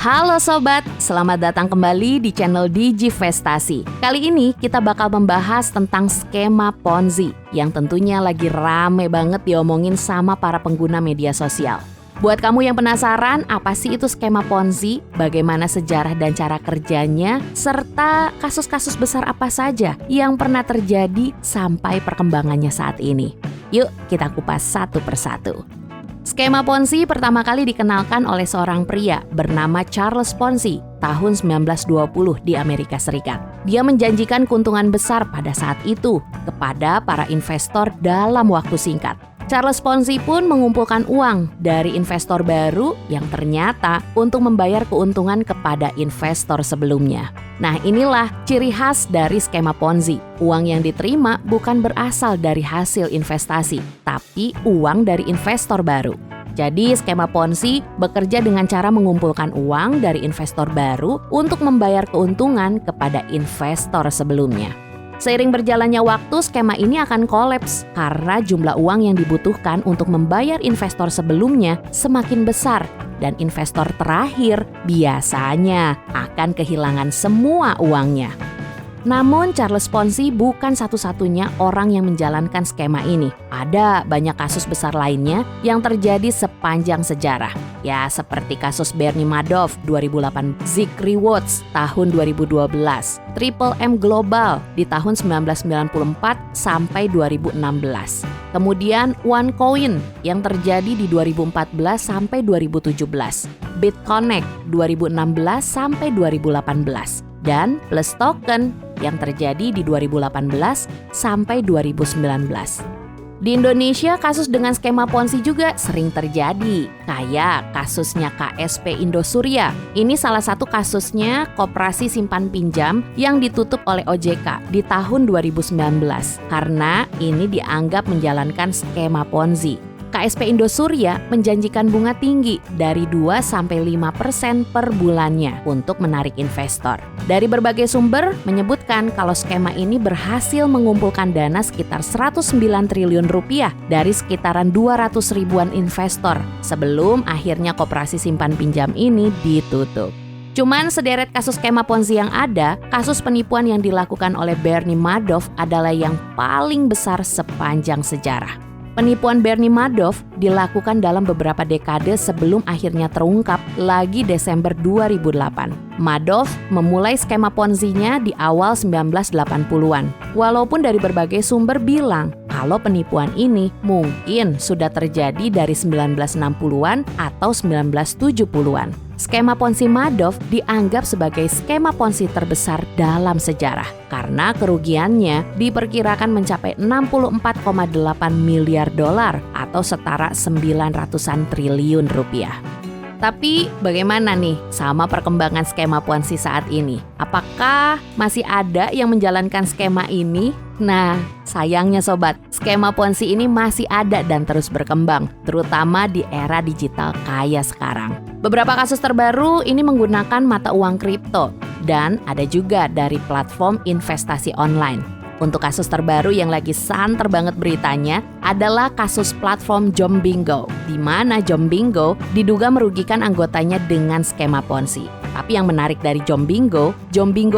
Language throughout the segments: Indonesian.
Halo Sobat, selamat datang kembali di channel Digivestasi. Kali ini kita bakal membahas tentang skema Ponzi yang tentunya lagi rame banget diomongin sama para pengguna media sosial. Buat kamu yang penasaran apa sih itu skema Ponzi, bagaimana sejarah dan cara kerjanya, serta kasus-kasus besar apa saja yang pernah terjadi sampai perkembangannya saat ini. Yuk kita kupas satu persatu. Skema Ponzi pertama kali dikenalkan oleh seorang pria bernama Charles Ponzi tahun 1920 di Amerika Serikat. Dia menjanjikan keuntungan besar pada saat itu kepada para investor dalam waktu singkat. Charles Ponzi pun mengumpulkan uang dari investor baru yang ternyata untuk membayar keuntungan kepada investor sebelumnya. Nah, inilah ciri khas dari skema Ponzi. Uang yang diterima bukan berasal dari hasil investasi, tapi uang dari investor baru. Jadi, skema Ponzi bekerja dengan cara mengumpulkan uang dari investor baru untuk membayar keuntungan kepada investor sebelumnya. Seiring berjalannya waktu, skema ini akan kolaps karena jumlah uang yang dibutuhkan untuk membayar investor sebelumnya semakin besar dan investor terakhir biasanya akan kehilangan semua uangnya. Namun Charles Ponzi bukan satu-satunya orang yang menjalankan skema ini. Ada banyak kasus besar lainnya yang terjadi sepanjang sejarah. Ya, seperti kasus Bernie Madoff 2008, Zig Rewards tahun 2012, Triple M Global di tahun 1994 sampai 2016. Kemudian OneCoin yang terjadi di 2014 sampai 2017, BitConnect 2016 sampai 2018, dan Plus Token yang terjadi di 2018 sampai 2019. Di Indonesia, kasus dengan skema Ponzi juga sering terjadi, kayak kasusnya KSP Indosuria. Ini salah satu kasusnya koperasi simpan pinjam yang ditutup oleh OJK di tahun 2019 karena ini dianggap menjalankan skema Ponzi. KSP Indosuria menjanjikan bunga tinggi dari 2-5% per bulannya untuk menarik investor. Dari berbagai sumber menyebutkan kalau skema ini berhasil mengumpulkan dana sekitar 109 triliun rupiah dari sekitaran 200 ribuan investor sebelum akhirnya koperasi simpan pinjam ini ditutup. Cuman sederet kasus skema Ponzi yang ada, kasus penipuan yang dilakukan oleh Bernie Madoff adalah yang paling besar sepanjang sejarah. Penipuan Bernie Madoff dilakukan dalam beberapa dekade sebelum akhirnya terungkap lagi Desember 2008. Madoff memulai skema Ponzi-nya di awal 1980-an. Walaupun dari berbagai sumber bilang kalau penipuan ini mungkin sudah terjadi dari 1960-an atau 1970-an. Skema Ponzi Madoff dianggap sebagai skema Ponzi terbesar dalam sejarah karena kerugiannya diperkirakan mencapai 64,8 miliar dolar atau setara 900-an triliun rupiah. Tapi bagaimana nih sama perkembangan skema Ponzi saat ini? Apakah masih ada yang menjalankan skema ini? Nah, sayangnya Sobat, skema Ponzi ini masih ada dan terus berkembang, terutama di era digital kaya sekarang. Beberapa kasus terbaru ini menggunakan mata uang kripto dan ada juga dari platform investasi online. Untuk kasus terbaru yang lagi santer banget beritanya adalah kasus platform Jombingo, di mana Jombingo diduga merugikan anggotanya dengan skema Ponzi. Tapi yang menarik dari Jombingo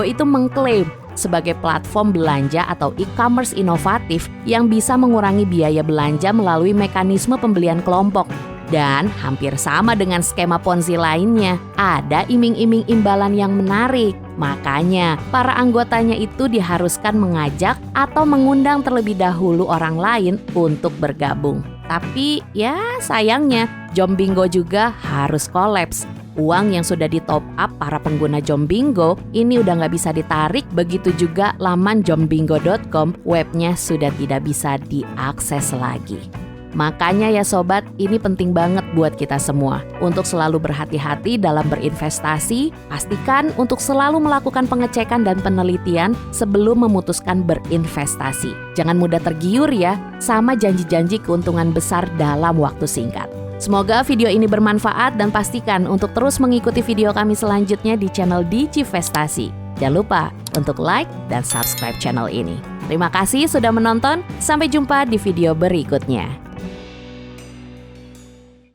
itu mengklaim sebagai platform belanja atau e-commerce inovatif yang bisa mengurangi biaya belanja melalui mekanisme pembelian kelompok. Dan hampir sama dengan skema Ponzi lainnya, ada iming-iming imbalan yang menarik. Makanya, para anggotanya itu diharuskan mengajak atau mengundang terlebih dahulu orang lain untuk bergabung. Tapi ya sayangnya, Jombingo juga harus kolaps. Uang yang sudah di top up para pengguna Jombingo ini udah nggak bisa ditarik, begitu juga laman jombingo.com, webnya sudah tidak bisa diakses lagi. Makanya ya Sobat, ini penting banget buat kita semua untuk selalu berhati-hati dalam berinvestasi. Pastikan untuk selalu melakukan pengecekan dan penelitian sebelum memutuskan berinvestasi. Jangan mudah tergiur ya sama janji-janji keuntungan besar dalam waktu singkat. Semoga video ini bermanfaat dan pastikan untuk terus mengikuti video kami selanjutnya di channel Digivestasi. Jangan lupa untuk like dan subscribe channel ini. Terima kasih sudah menonton, sampai jumpa di video berikutnya.